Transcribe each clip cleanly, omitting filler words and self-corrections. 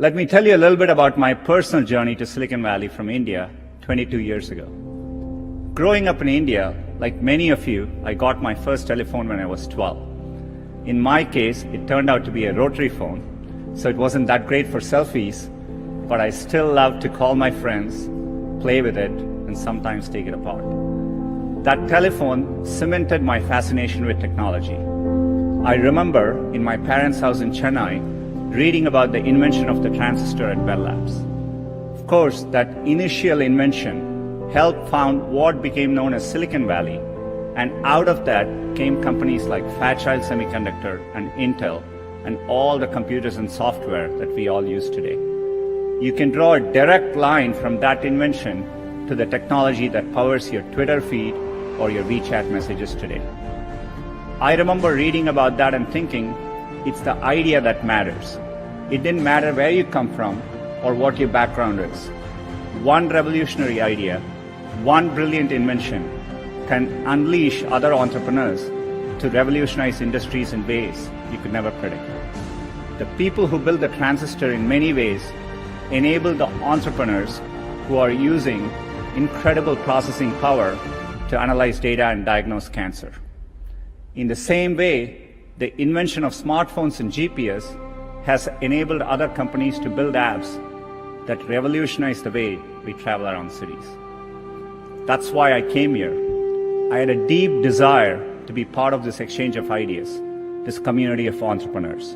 Let me tell you a little bit about my personal journey to Silicon Valley from India 22 years ago. Growing up in India, like many of you, I got my first telephone when I was 12. In my case, it turned out to be a rotary phone, so it wasn't that great for selfies, but I still loved to call my friends, play with it, and sometimes take it apart. That telephone cemented my fascination with technology. I remember in my parents' house in Chennai, reading about the invention of the transistor at Bell Labs. Of course, that initial invention helped found what became known as Silicon Valley, and out of that came companies like Fairchild Semiconductor and Intel, and all the computers and software that we all use today. You can draw a direct line from that invention to the technology that powers your Twitter feed or your WeChat messages today. I remember reading about that and thinking, it's the idea that matters. It didn't matter where you come from or what your background is. One revolutionary idea, one brilliant invention can unleash other entrepreneurs to revolutionize industries in ways you could never predict. The people who build the transistor in many ways enable the entrepreneurs who are using incredible processing power to analyze data and diagnose cancer. In the same way, the invention of smartphones and GPS has enabled other companies to build apps that revolutionize the way we travel around cities. That's why I came here. I had a deep desire to be part of this exchange of ideas, this community of entrepreneurs.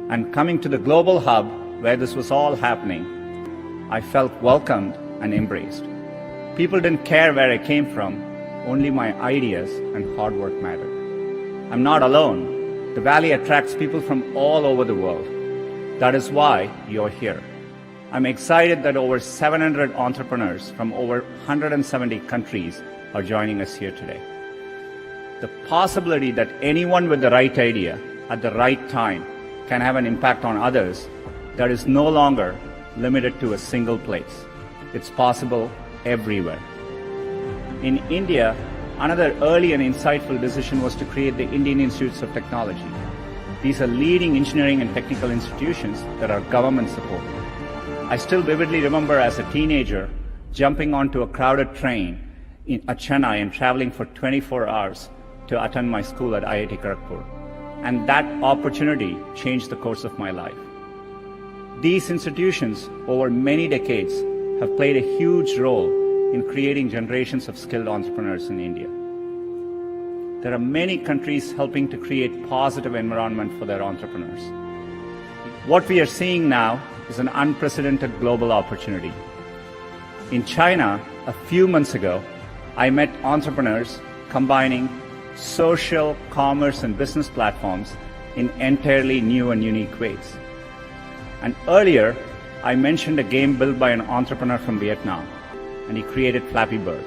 And coming to the global hub where this was all happening, I felt welcomed and embraced. People didn't care where I came from, only my ideas and hard work mattered. I'm not alone. The Valley attracts people from all over the world. That is why you're here. I'm excited that over 700 entrepreneurs from over 170 countries are joining us here today. The possibility that anyone with the right idea at the right time can have an impact on others, that is no longer limited to a single place. It's possible everywhere. In India, another early and insightful decision was to create the Indian Institutes of Technology. These are leading engineering and technical institutions that are government supported. I still vividly remember as a teenager jumping onto a crowded train at Chennai and traveling for 24 hours to attend my school at IIT Kharagpur. And that opportunity changed the course of my life. These institutions, over many decades, have played a huge role in creating generations of skilled entrepreneurs in India. There are many countries helping to create positive environment for their entrepreneurs. What we are seeing now is an unprecedented global opportunity. In China, a few months ago, I met entrepreneurs combining social, commerce, and business platforms in entirely new and unique ways. And earlier, I mentioned a game built by an entrepreneur from Vietnam, and he created Flappy Bird.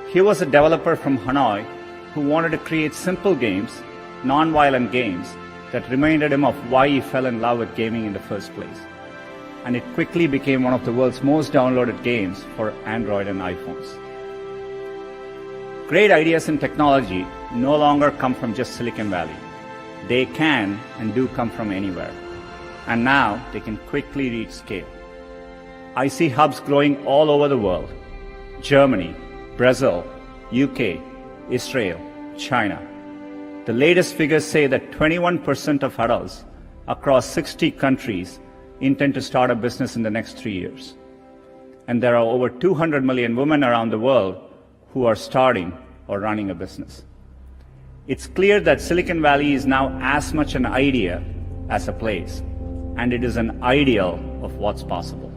He was a developer from Hanoi who wanted to create simple games, non-violent games, that reminded him of why he fell in love with gaming in the first place. And it quickly became one of the world's most downloaded games for Android and iPhones. Great ideas in technology no longer come from just Silicon Valley. They can and do come from anywhere. And now they can quickly reach scale. I see hubs growing all over the world. Germany, Brazil, UK, Israel, China. The latest figures say that 21% of adults across 60 countries intend to start a business in the next 3 years. And there are over 200 million women around the world who are starting or running a business. It's clear that Silicon Valley is now as much an idea as a place, and it is an ideal of what's possible.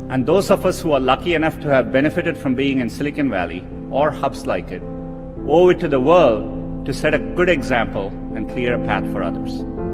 And those of us who are lucky enough to have benefited from being in Silicon Valley or hubs like it, owe it to the world to set a good example and clear a path for others.